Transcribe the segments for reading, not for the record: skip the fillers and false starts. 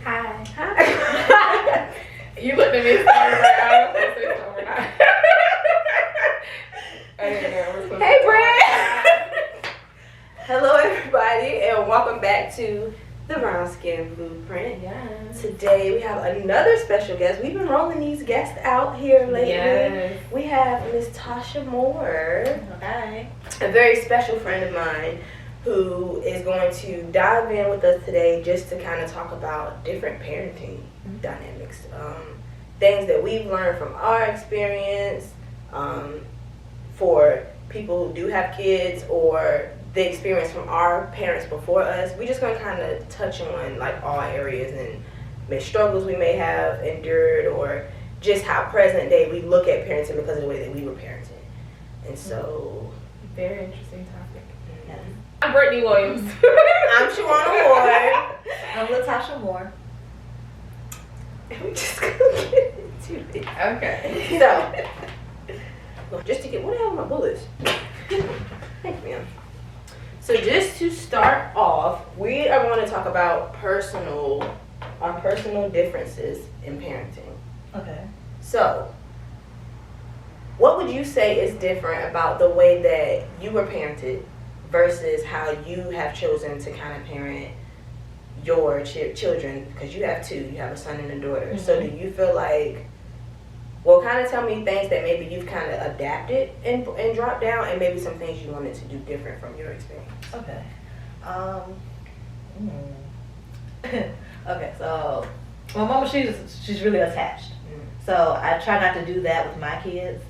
Hi. Hi. You looked at me and said, I don't know if it's over or not. I didn't know we're supposed Hey, to Brent. Hello, everybody, and welcome back to the Brown Skin Blueprint. Yes. Today we have another special guest. We've been rolling these guests out here lately. Yes. We have Miss Tasha Moore, Hi. a very special friend of mine, who is going to dive in with us today just to kind of talk about different parenting dynamics, things that we've learned from our experience, for people who do have kids, or the experience from our parents before us. We're just going to kind of touch on like all areas and maybe struggles we may have endured, or just how present day we look at parenting because of the way that we were parenting. And so, Very interesting topic. yeah. I'm Brittany Williams. I'm Shawana Ward. I'm Latasha Moore. And we just gonna get into it. Okay. So, just to get, what the hell are my bullets? Thank you, ma'am. So just to start off, we are going to talk about our personal differences in parenting. Okay. So, what would you say is different about the way that you were parented versus how you have chosen to kind of parent your children? Because you have two, you have a son and a daughter. Mm-hmm. So do you feel like, well, kind of tell me things that maybe you've kind of adapted and dropped down, and maybe some things you wanted to do different from your experience. Okay. Okay, so my mama, she's really attached. So I try not to do that with my kids.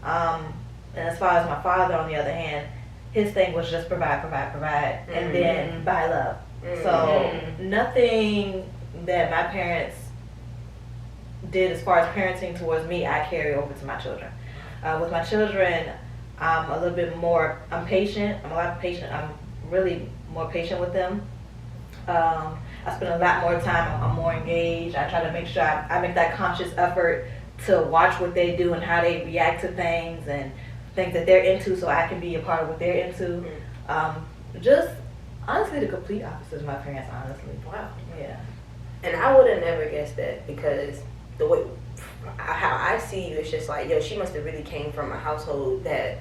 And as far as my father, on the other hand, his thing was just provide, and then buy love. So nothing that my parents did as far as parenting towards me, I carry over to my children. With my children, I'm a little bit more, I'm patient. I'm really more patient with them. I spend a lot more time, I'm more engaged. I try to make sure I make that conscious effort to watch what they do and how they react to things and things that they're into, so I can be a part of what they're into. Just honestly the complete opposite of my parents, honestly. Wow. Yeah. And I would have never guessed that, because the way how I see you, it's just like, yo, she must have really came from a household that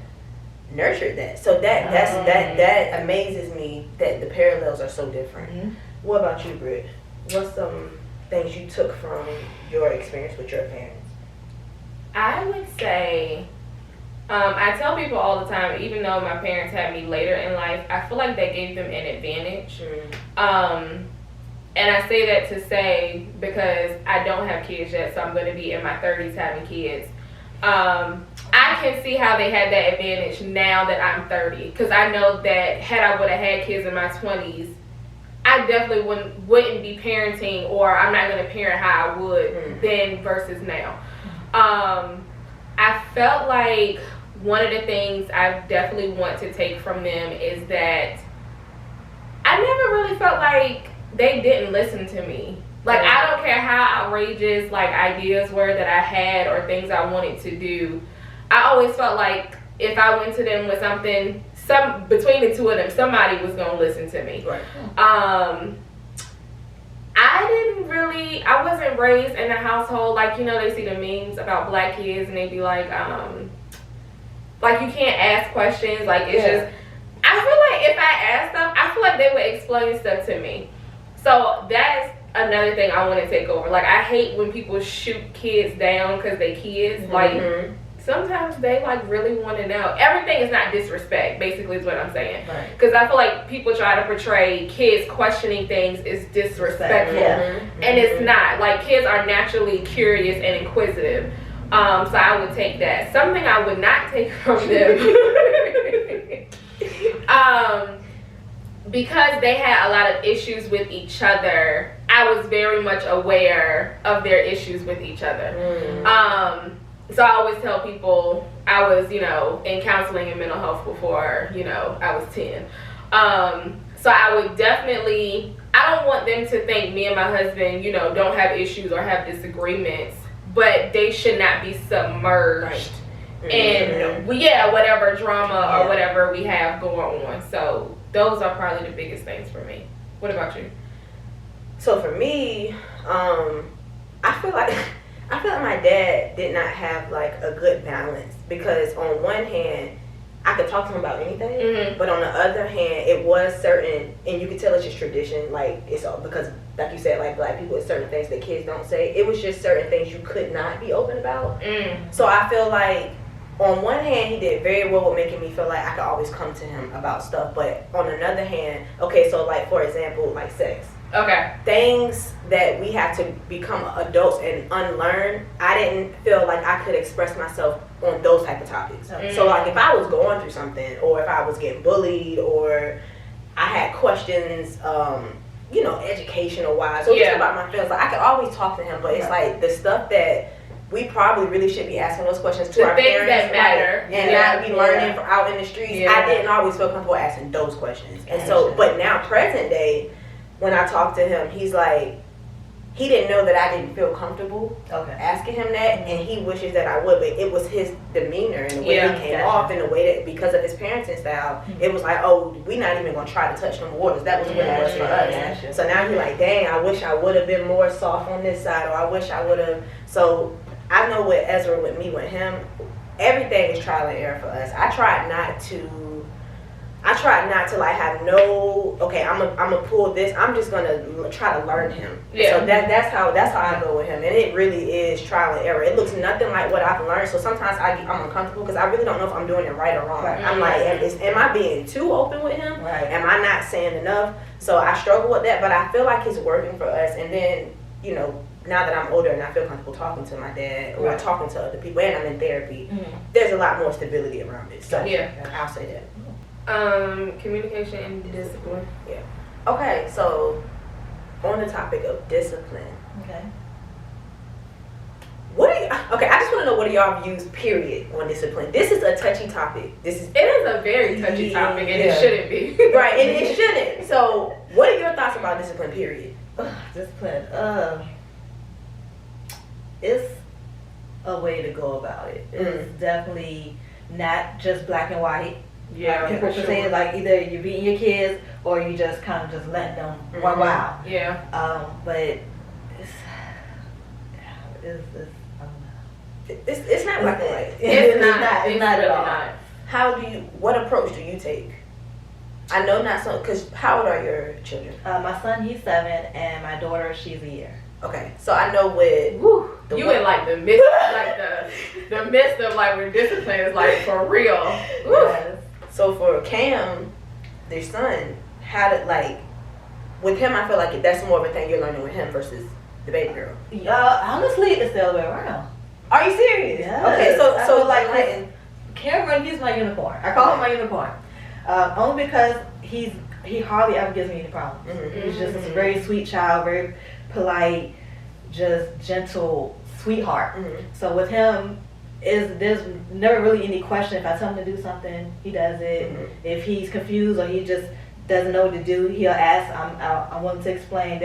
nurtured that. So that amazes me that the parallels are so different. Mm-hmm. What about you, Britt? What's some things you took from your experience with your parents? I would say, I tell people all the time, even though my parents had me later in life, I feel like that gave them an advantage. And I say that to say, because I don't have kids yet, so I'm going to be in my 30s having kids. I can see how they had that advantage now that I'm 30. Because I know that had I would have had kids in my 20s, I definitely wouldn't be parenting, or I'm not going to parent how I would then versus now. I felt like one of the things I definitely want to take from them is that I never really felt like they didn't listen to me. Like, I don't care how outrageous like ideas were that I had or things I wanted to do. I always felt like if I went to them with something, between the two of them, somebody was gonna listen to me. Right. I wasn't raised in a household like, you know, they see the memes about black kids and they be like you can't ask questions. Like, it's just, I feel like if I asked them, I feel like they would explain stuff to me. So that's another thing I want to take over. Like, I hate when people shoot kids down because they kids. Like, sometimes they like really want to know. Everything is not disrespect, basically, is what I'm saying. Right. Because I feel like people try to portray kids questioning things is disrespectful. And it's not. Like, kids are naturally curious and inquisitive. So I would take that. Something I would not take from them. Because they had a lot of issues with each other, I was very much aware of their issues with each other. So I always tell people I was, you know, in counseling and mental health before, you know, I was 10. So I would definitely, I don't want them to think me and my husband, you know, don't have issues or have disagreements, but they should not be submerged in, whatever drama or whatever we have going on. So those are probably the biggest things for me. What about you? So for me, I feel like my dad did not have like a good balance, because on one hand, I could talk to him about anything, but on the other hand, it was certain, and you could tell it's just tradition, like it's all because, like you said, like black people, it's certain things that kids don't say. It was just certain things you could not be open about. So I feel like on one hand, he did very well with making me feel like I could always come to him about stuff, but on another hand, okay, so like for example, like sex. Okay. Things that we have to become adults and unlearn, I didn't feel like I could express myself on those type of topics. So like if I was going through something, or if I was getting bullied, or I had questions, you know, educational wise, or just about my feelings, like I could always talk to him, but it's like the stuff that we probably really should be asking those questions to our parents, that matter, like, and not be learning out in the streets. I didn't always feel comfortable asking those questions, and so, but now present day, when I talk to him, he's like, he didn't know that I didn't feel comfortable asking him that, and he wishes that I would, but it was his demeanor and the way he came off, and the way that, because of his parenting style, it was like, oh, we're not even going to try to touch them waters. That was what it was for us. So now he's like, dang, I wish I would have been more soft on this side, or I wish I would have. So I know with Ezra, with me, with him, everything is trial and error for us. I tried not to like have no, okay, I'm gonna pull this. I'm just gonna try to learn him. So that's how I go with him, and it really is trial and error. It looks nothing like what I've learned. So sometimes I'm uncomfortable because I really don't know if I'm doing it right or wrong. I'm like, am I being too open with him? Am I not saying enough? So I struggle with that, but I feel like it's working for us. And then, you know, now that I'm older and I feel comfortable talking to my dad or talking to other people, and I'm in therapy, there's a lot more stability around it. So I'll say that. Communication and discipline. Okay, so on the topic of discipline. I just want to know, what are y'all views, period, on discipline? This is a touchy topic. It is a very touchy topic, and it shouldn't be. Right, and it shouldn't. So what are your thoughts about discipline, period? Discipline. It's a way to go about it. It's definitely not just black and white. People can say like either you're beating your kids or you just kind of just letting them run wild. But it's not black and white. It's not at all. What approach do you take? I know not so, because how old are your children? My son, he's 7, and my daughter, she's a year. Okay, so I know with you in like the midst, like the midst of like where discipline is like for real. Yes. So for Cam, their son, with him, I feel like that's more of a thing you're learning with him versus the baby girl. Honestly, it's the other way around. Are you serious? Yes. Okay, so like Cameron, he's my unicorn. I call him my unicorn. Only because he hardly ever gives me any problems. He's just a very sweet child, very polite, just gentle sweetheart. So with him, there's never really any question. If I tell him to do something, he does it. If he's confused or he just doesn't know what to do, he'll ask. I want him to explain.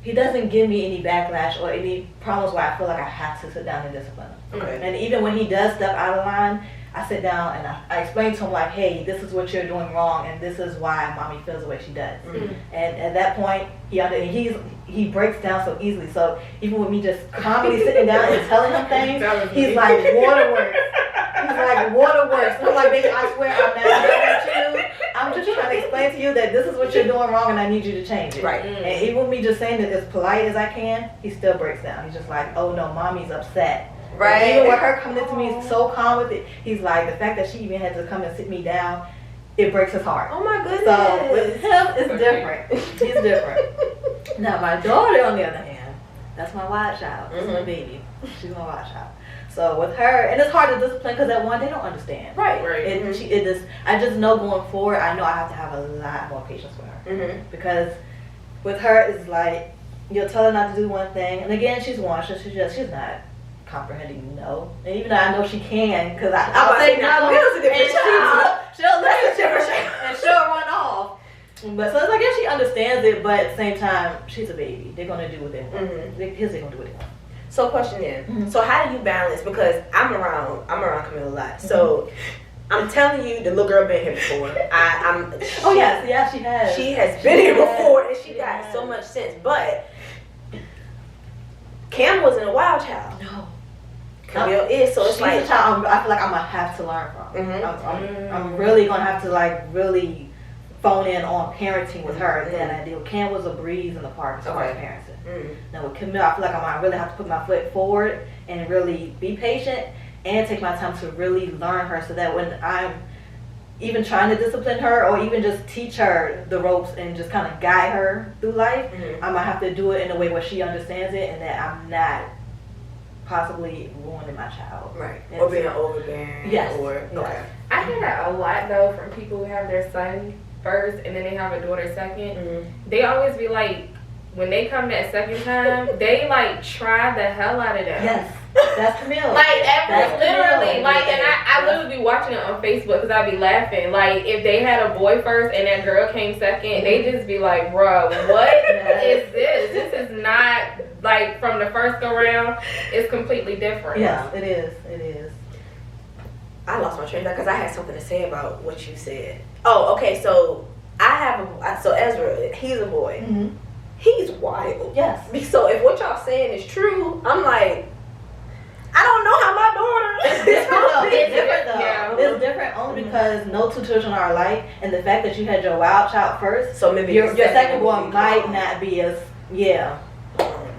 He doesn't give me any backlash or any problems where I feel like I have to sit down and discipline him. And even when he does stuff out of line, I sit down and I explain to him like, hey, this is what you're doing wrong, and this is why mommy feels the way she does. And at that point, he breaks down so easily. So even with me just calmly sitting down and telling him things, he's like waterworks. And I'm like, baby, I swear I'm not yelling at you. I'm just trying to explain to you that this is what you're doing wrong and I need you to change it. And even with me just saying it as polite as I can, he still breaks down. He's just like, oh no, mommy's upset. Even with her coming to me so calm with it, he's like, the fact that she even had to come and sit me down, it breaks his heart. Oh my goodness. So with him, it's different. He's different. Now my daughter, on the other hand, that's my wild child. That's my baby. She's my wild child. So with her, and it's hard to discipline because at one, they don't understand. I just know going forward, I know I have to have a lot more patience with her. Because with her, it's like, you'll tell her not to do one thing, and again, she's one, she's not comprehending no. And even though I know she can, because I'll say no, and she'll listen and she'll run off. But so it's like, yeah, she understands it, but at the same time, she's a baby. They're gonna do what they want. They're gonna do what they want. So question then, so how do you balance, because I'm around Camille a lot, so I'm telling you, the little girl been here before. Yes, she has. She has been here before, and she got so much sense. But Cam wasn't a wild child. No. Camille is, so it's She's like a child I feel like I'm gonna have to learn from. I'm really gonna have to like really phone in on parenting with her than I did. Cam was a breeze in the park as far as parenting. Now with Camille, I feel like I really have to put my foot forward and really be patient and take my time to really learn her, so that when I'm even trying to discipline her or even just teach her the ropes and just kind of guide her through life, I might have to do it in a way where she understands it and that I'm not possibly ruining my child. Right. Or being overbearing. Yes. Okay. I hear that a lot though from people who have their son first and then they have a daughter second. They always be like, when they come that second time, they like try the hell out of them. Yes. That's Camille. Like That's literally, Camille. like, and I literally be watching it on Facebook because I be laughing. Like, if they had a boy first and that girl came second, they just be like, bro, what is this? This is not like from the first go round. It's completely different. Yeah, it is. It is. I lost my train of thought because I had something to say about what you said. Oh, okay. So so Ezra, he's a boy. He's wild. Yes. So if what y'all saying is true, I'm like, I don't know how my daughter is. It's different though. Yeah. It's different only because no two children are alike, and the fact that you had your wild child first, So maybe your second one will might be not be as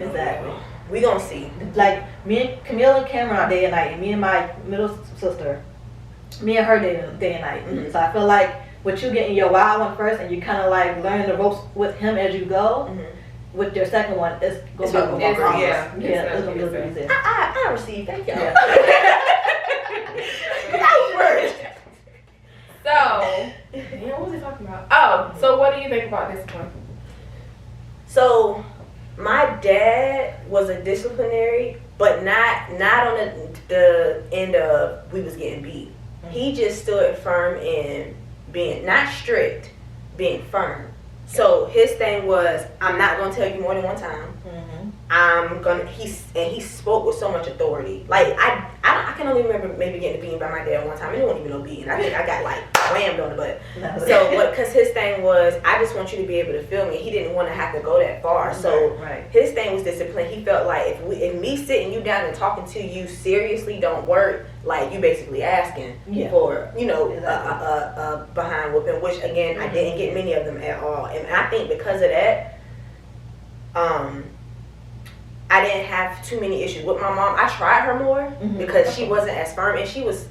exactly. We gonna see. Like me and Camille and Cameron are day and night, and me and my middle sister, me and her day and night. So I feel like with you getting your wild one first, and you kind of like learn the ropes with him as you go. With your second one, it's gonna be a little more complex. It's gonna be a little easier. I received. Thank y'all. Yeah. That words. So, what was he talking about? Oh, so what do you think about this one? So, my dad was a disciplinary, but not on the end of we was getting beat. He just stood firm in being not strict, being firm. So his thing was, I'm not gonna tell you more than one time. I'm gonna. He spoke with so much authority. Like I can only remember maybe getting beaten by my dad one time. And it wasn't even no beating. I think I got like whammed on the butt. So what? Because his thing was, I just want you to be able to feel me. He didn't want to have to go that far. So his thing was discipline. He felt like if me sitting you down and talking to you seriously don't work, like you basically asking for behind whooping. Which again, I didn't get many of them at all. And I think because of that, I didn't have too many issues with my mom. I tried her more because she wasn't as firm, and she was,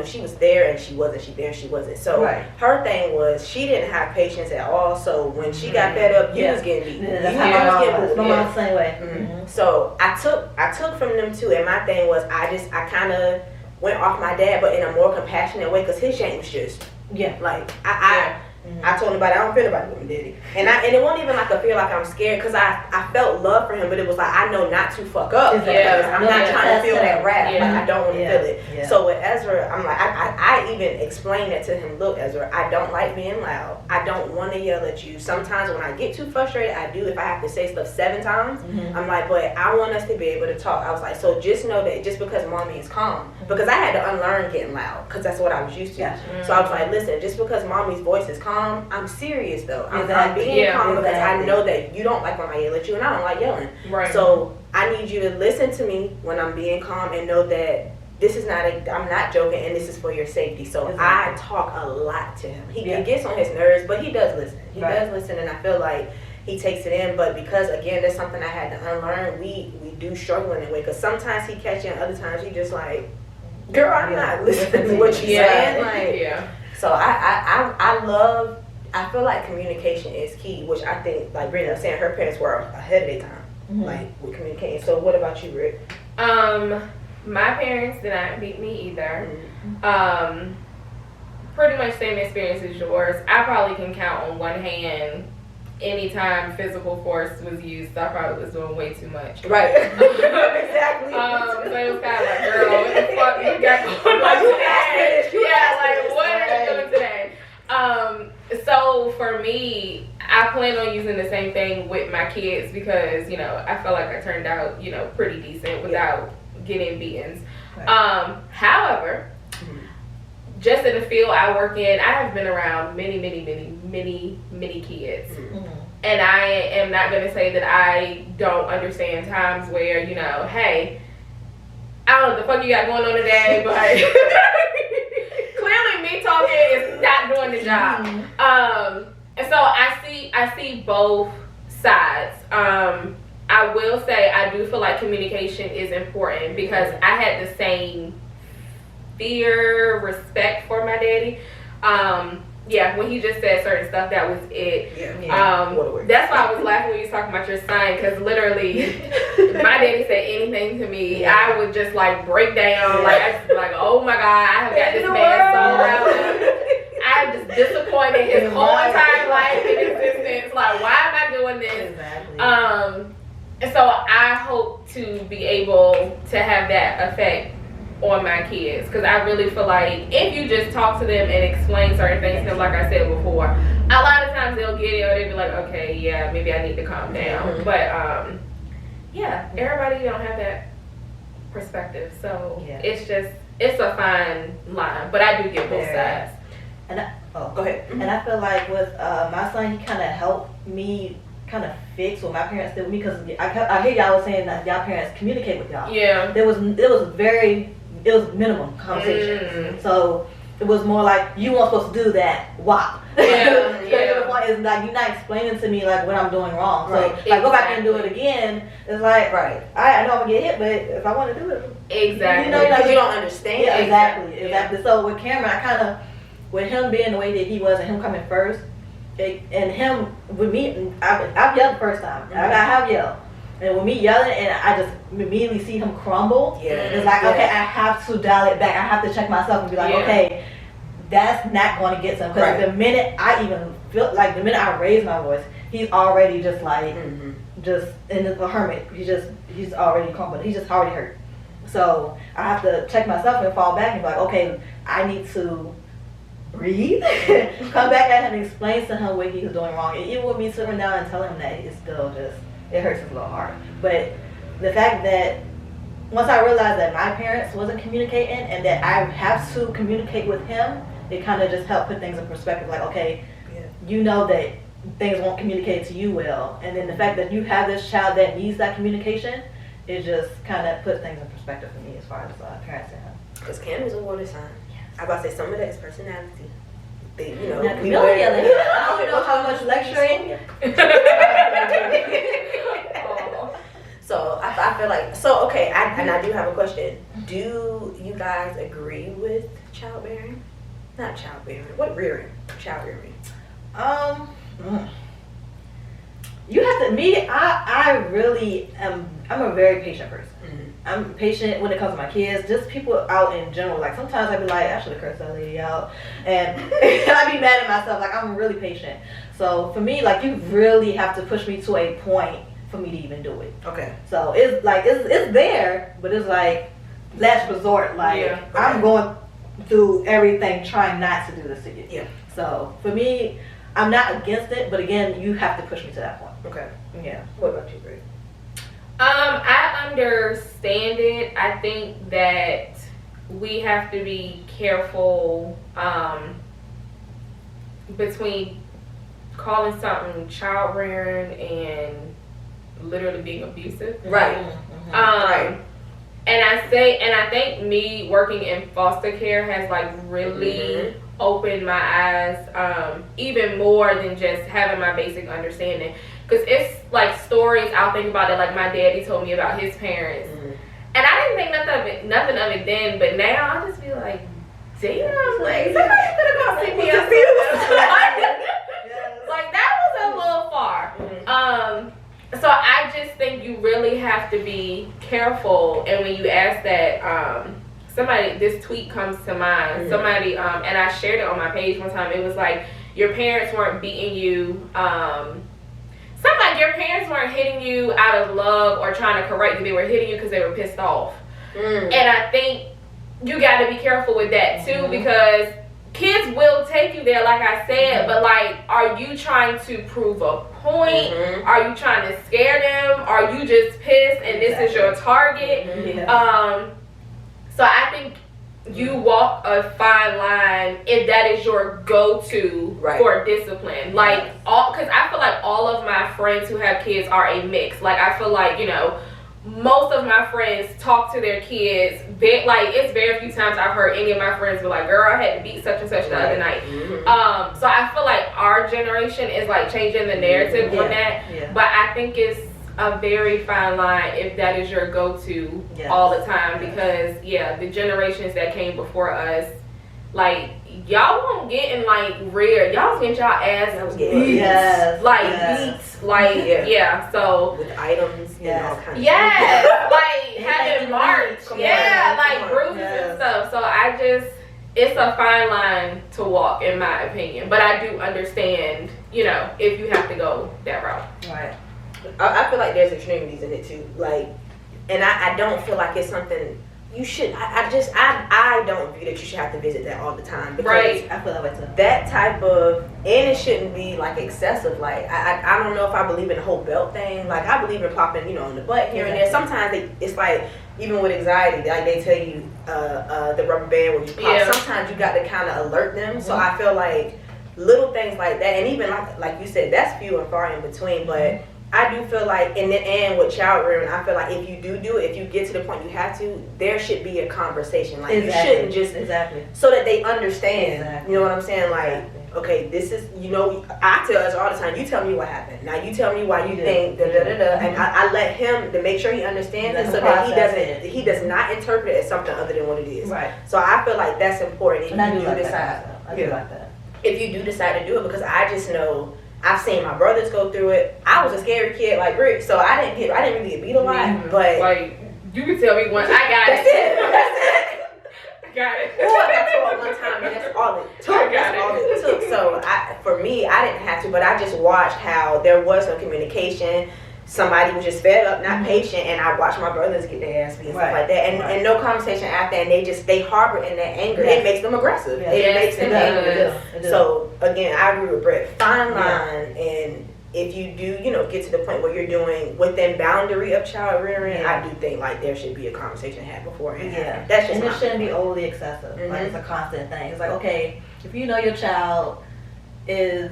she was there and she wasn't. She there and she wasn't. So her thing was she didn't have patience at all. So when she got fed up, you was getting beaten. That's how my mom was. My mom's the same way. So I took from them too, and my thing was I kind of went off my dad, but in a more compassionate way, because his shame was just like I told him about it. I don't feel about it with my daddy, and it wasn't even like a feel like I'm scared, because I felt love for him, but it was like I know not to fuck up because I'm not trying to feel that wrath. Like I don't want to feel it. So with Ezra, I'm like I even explained that to him. Look, Ezra, I don't like being loud. I don't want to yell at you. Sometimes when I get too frustrated, I do. If I have to say stuff 7 times, I'm like, but I want us to be able to talk. I was like, so just know that just because mommy is calm, because I had to unlearn getting loud, because that's what I was used to. So I was like, listen, just because mommy's voice is calm, I'm serious though. I'm being calm because I know that you don't like when I yell at you, and I don't like yelling. So I need you to listen to me when I'm being calm and know that this is I'm not joking, and this is for your safety. So I talk a lot to him. He gets on his nerves, but he does listen. He does listen, and I feel like he takes it in. But because again, that's something I had to unlearn. We do struggle in a way, because sometimes he catch you, and other times he just like, girl, I'm not listening to what you're saying. Like, so I feel like communication is key, which I think, like Brittany was saying, her parents were ahead of their time, like with communicating. So what about you, Rick? My parents did not beat me either. Pretty much same experience as yours. I probably can count on one hand anytime physical force was used. I probably was doing way too much. Right. Exactly. So it was kind of like, girl, what the fuck you got going on today? Like, what are you doing today? So for me, I plan on using the same thing with my kids, because, I felt like I turned out, pretty decent without getting beatings. However, just in the field I work in, I have been around many kids. Mm-hmm. And I am not going to say that I don't understand times where, you know, hey, I don't know what the fuck you got going on today, but clearly me talking is not doing the job. And so I see both sides. I will say I do feel like communication is important because I had the same fear, respect for my daddy. Yeah, when he just said certain stuff, that was it. That's why I was laughing when you was talking about your son, because literally, my daddy said anything to me, I would just like break down. Like I just be like, oh my God, I have got this man so riled up. I'm just disappointed his whole entire life in existence. Like, why am I doing this? Exactly. And so I hope to be able to have that effect on my kids, because I really feel like if you just talk to them and explain certain things to them, like I said before, a lot of times they'll get it, or they'll be like, okay, yeah, maybe I need to calm down. But yeah, everybody don't have that perspective, so it's a fine line. But I do get both sides. And go ahead. And I feel like with my son, he kind of helped me kind of fix what my parents did with me, because I hear y'all was saying that y'all parents communicate with y'all. Yeah. It was minimum conversation. So it was more like, you weren't supposed to do that. Wow. Yeah. So the point is like, you're not explaining to me like what I'm doing wrong. So like go back and do it again. It's like, I know I'm gonna get hit, but if I want to do it, exactly. You know, because you don't understand. Yeah, exactly. So with Cameron, I kind of, with him being the way that he was and him coming first, and him with me, I've yelled the first time. I have yelled. And with me yelling, and I just immediately see him crumble, it's like, okay, I have to dial it back. I have to check myself and be like, okay, that's not going to get some. Because the minute I even feel like, the minute I raise my voice, he's already just like, just in the hermit. He's already crumbled. He's just already hurt. So I have to check myself and fall back and be like, okay, I need to breathe, come back at him and explain to him what he's doing wrong. And even with me sitting down and telling him that, it's still just, it hurts a little hard. But the fact that once I realized that my parents wasn't communicating and that I have to communicate with him, it kind of just helped put things in perspective. Like, okay, you know that things won't communicate to you well. And then the fact that you have this child that needs that communication, it just kind of puts things in perspective for me as far as parents and him. Because Cam is a water sign. I about to say some of that is personality. They, you know, I don't know how much lecturing. So I feel like, okay, and I do have a question. Do you guys agree with childbearing? Not childbearing. What rearing? Child rearing. You have to me. I really am. I'm a very patient person. I'm patient when it comes to my kids, just people out in general. Like sometimes I be like, I should have cursed that lady out, and I be mad at myself. Like I'm really patient. So for me, like you really have to push me to a point for me to even do it. Okay. So it's like it's there, but it's like last resort. Like I'm going through everything trying not to do this to you. Yeah. So for me, I'm not against it, but again, you have to push me to that point. Okay. Yeah. What about you, Bree? I understand it. I think that we have to be careful between calling something child rearing and literally being abusive. Right. Right. And I think me working in foster care has like really opened my eyes even more than just having my basic understanding. Because it's like stories I'll think about it, like my daddy told me about his parents. And I didn't think nothing of it then, but now I'll just be like, damn, like somebody could have gone CPS. Like that was a little far. So I just think you really have to be careful. And when you ask that, this tweet comes to mind. Somebody, and I shared it on my page one time. It was like, your parents weren't beating you. Your parents weren't hitting you out of love or trying to correct you. They were hitting you because they were pissed off. And I think you got to be careful with that too, because kids will take you there, like I said, but like, are you trying to prove a point? Are you trying to scare them? Are you just pissed and this is your target? So I think you walk a fine line if that is your go-to for discipline. Like, because I feel like all of my friends who have kids are a mix. Like, I feel like, you know, most of my friends talk to their kids. Like, it's very few times I've heard any of my friends be like, girl, I had to beat such and such the other night. So I feel like our generation is like changing the narrative on that. But I think it's a very fine line if that is your go-to all the time, because the generations that came before us, like, y'all won't get in like rare, y'all was getting y'all ass beat, beats, like so with items and all kinds of like having marks, like bruises and stuff. So it's a fine line to walk, in my opinion, but I do understand, you know, if you have to go that route. Right. I feel like there's extremities in it too, like, and I don't feel like it's something you should. I don't view that you should have to visit that all the time, because I feel that way too. That type of, and it shouldn't be like excessive. Like I don't know if I believe in the whole belt thing. Like, I believe in popping, you know, on the butt here and there. Sometimes it's like, even with anxiety, like they tell you the rubber band when you pop. Sometimes you got to kind of alert them. So I feel like little things like that, and even like you said, that's few and far in between, but. I do feel like, in the end with child rearing, I feel like if you do it, if you get to the point you have to, there should be a conversation. Like, you shouldn't just, so that they understand, you know what I'm saying? Like, okay, this is, you know, I tell us all the time, you tell me what happened. Now you tell me why you think da-da-da-da. And I let him, to make sure he understands it, so that he does not interpret it as something other than what it is. Right. So I feel like that's important if you do decide. I do like that. If you do decide to do it, because I just know, I've seen my brothers go through it. I was a scary kid like Rick, so I didn't really get beat a lot. But like, you can tell me once I got that's it. I got it. Or I got told one time, and that's all it took. That's all it took. So for me, I didn't have to, but I just watched how there was no communication. Somebody was just fed up, not patient, and I watched my brothers get their ass beat and stuff like that, and no conversation after, and they harbor in that anger. It makes them aggressive. It makes them angry. So again, I agree with Brett. Fine line, and if you do, you know, get to the point where you're doing within boundary of child rearing, I do think like there should be a conversation had beforehand. That's just, and it shouldn't be overly excessive. Like, it's a constant thing. It's like, okay, if you know your child is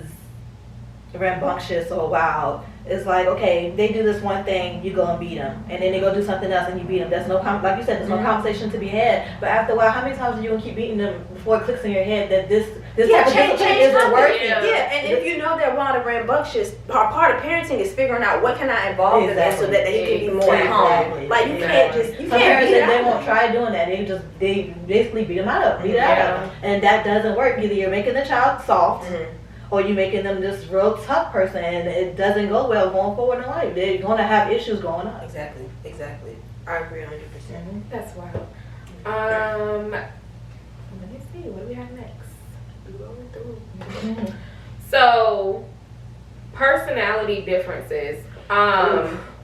rambunctious or wild, it's like, okay, they do this one thing, you go and beat them, and then they go do something else and you beat them. There's no like you said, there's no conversation to be had. But after a while, how many times are you gonna keep beating them before it clicks in your head that this type of discipline isn't working? And if you know they're wild and rambunctious, part of parenting is figuring out what can I involve them in so that they can be more calm. Like, you can't just some parents say they won't try doing that. They basically beat them out beat it out of them, and that doesn't work. Either you're making the child soft. Or you making them this real tough person, and it doesn't go well going forward in life. They're going to have issues going on. Exactly. I agree 100%. That's wild. Let me see. What do we have next? So, personality differences.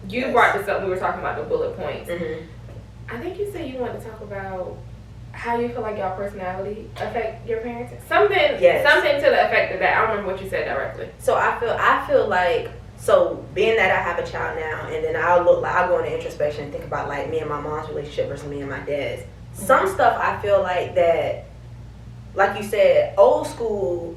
You brought this up when we were talking about the bullet points. I think you said you wanted to talk about how you feel like your personality affect your parenting. Something to the effect of that. I don't remember what you said directly. So I feel like, so being that I have a child now, and then I'll go into introspection and think about like me and my mom's relationship versus me and my dad's. Some stuff I feel like that, like you said, old school.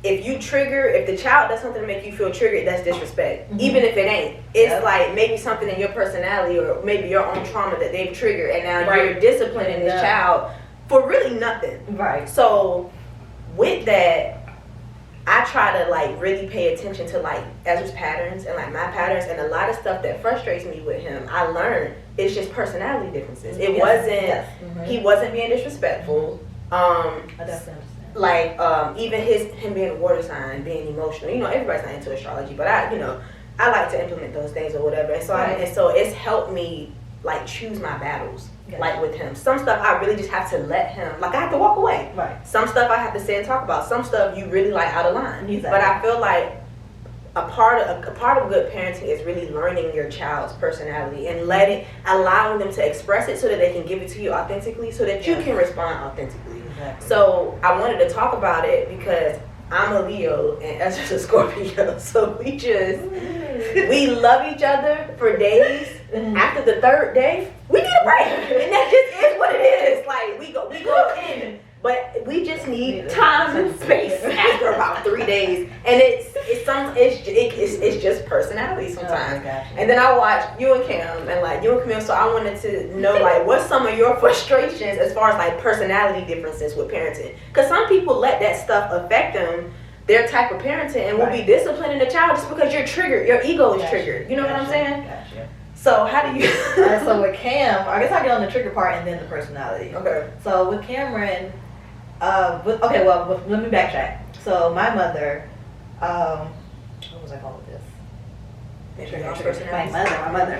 If the child does something to make you feel triggered, that's disrespect. Even if it ain't. It's like maybe something in your personality or maybe your own trauma that they've triggered, and now you're disciplining this child for really nothing. Right. So with that, I try to like really pay attention to like Ezra's patterns and like my patterns, and a lot of stuff that frustrates me with him, I learned it's just personality differences. It wasn't he wasn't being disrespectful. I definitely understand. Like even him being a water sign, being emotional. You know, everybody's not into astrology, but I like to implement those things or whatever. And so it's helped me like choose my battles. Like with him, some stuff I really just have to let him. Like I have to walk away. Right. Some stuff I have to sit and talk about. Some stuff you really like out of line. Exactly. But I feel like a part of good parenting is really learning your child's personality and allowing them to express it so that they can give it to you authentically, so that you can respond authentically. Exactly. So I wanted to talk about it because I'm a Leo and Ezra's a Scorpio, so we love each other for days. After the third day, we need a break, and that just is what it is. Like we go we just need time and space after about 3 days, and it's just personality sometimes. Oh, gotcha. And then I watched you and Cam and like you and Camille, so I wanted to know like what's some of your frustrations as far as like personality differences with parenting, because some people let that stuff affect them, their type of parenting, and will be disciplining the child just because you're triggered, your ego is triggered. You know what I'm saying? Gotcha. So how do you? Alright, so with Cam, I guess I get on the trigger part and then the personality. Okay. So with Cameron, let me backtrack. So my mother, what was I going with this?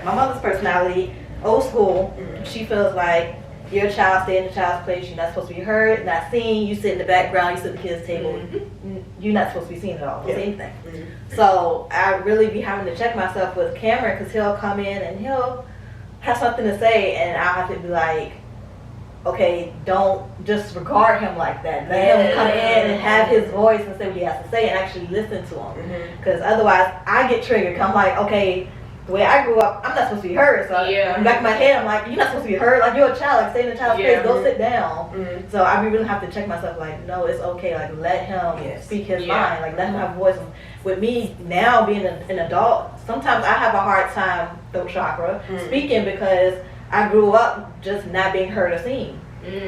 My mother's personality, old school. Mm-hmm. She feels like your child stay in the child's place. You're not supposed to be heard, not seen. You sit in the background. You sit at the kids' table. Mm-hmm. You're not supposed to be seen at all. Don't say anything. Mm-hmm. So I really be having to check myself with Cameron, because he'll come in and he'll have something to say, and I'll have to be like, okay, don't just regard him like that. Let him come in and have his voice and say what he has to say and actually listen to him. Because otherwise, I get triggered. I'm like, okay, the way I grew up, I'm not supposed to be heard. So in the back of my head, I'm like, you're not supposed to be heard. Like, you're a child. Like, stay in the child's place. Go sit down. So I really have to check myself. Like, no, it's okay. Like, let him speak his mind. Like, let him have a voice. With me now being an adult, sometimes I have a hard time, throat chakra, speaking, because I grew up just not being heard or seen.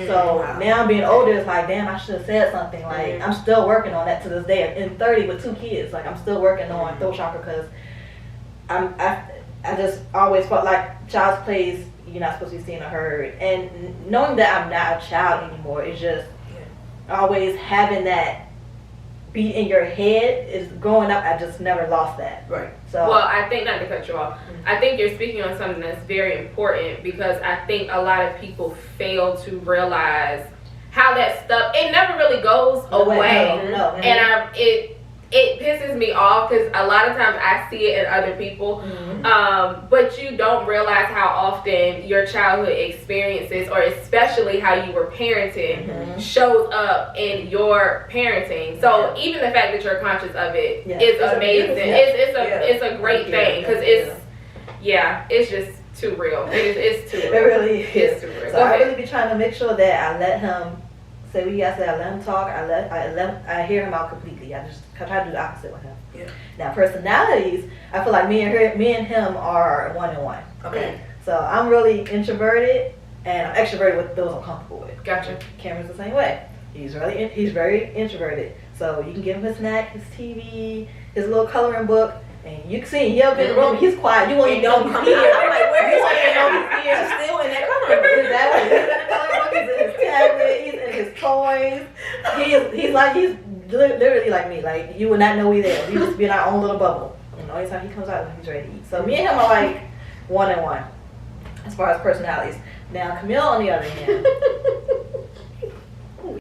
So now being older, it's like, damn, I should have said something. Like, I'm still working on that to this day. In 30 with 2 kids, like, I'm still working on throat chakra, because I just always felt like child's plays, you're not supposed to be seen or heard. And knowing that I'm not a child anymore is just always having that beat in your head. Is growing up, I just never lost that. Right. So well, I think, not to cut you off, I think you're speaking on something that's very important, because I think a lot of people fail to realize how that stuff, it never really goes away. No. And it pisses me off, because a lot of times I see it in other people, but you don't realize how often your childhood experiences, or especially how you were parented, shows up in your parenting. So even the fact that you're conscious of it is amazing. It's a great thing, because it's just too real. It's too real. It really is too real. So I really be trying to make sure that I let him say what he has to say. I let him talk. I hear him out completely. I try to do the opposite with him. Yeah. Now personalities, I feel like me and him are 1-on-1. Okay. So I'm really introverted, and I'm extroverted with those I'm comfortable with. Gotcha. Cameron's the same way. He's very introverted. So you can give him his snack, his TV, his little coloring book, and you can see he'll be in the room. He's quiet. You won't even know he's here. I'm like, where is he? He's still in that coloring book. Exactly. He's in the coloring book. He's in his tablet. He's in his toys. He's literally like me. Like, you would not know he's there. We just be in our own little bubble. And the only time he comes out when he's ready to eat. So me and him are like 1-on-1 as far as personalities. Now Camille, on the other hand,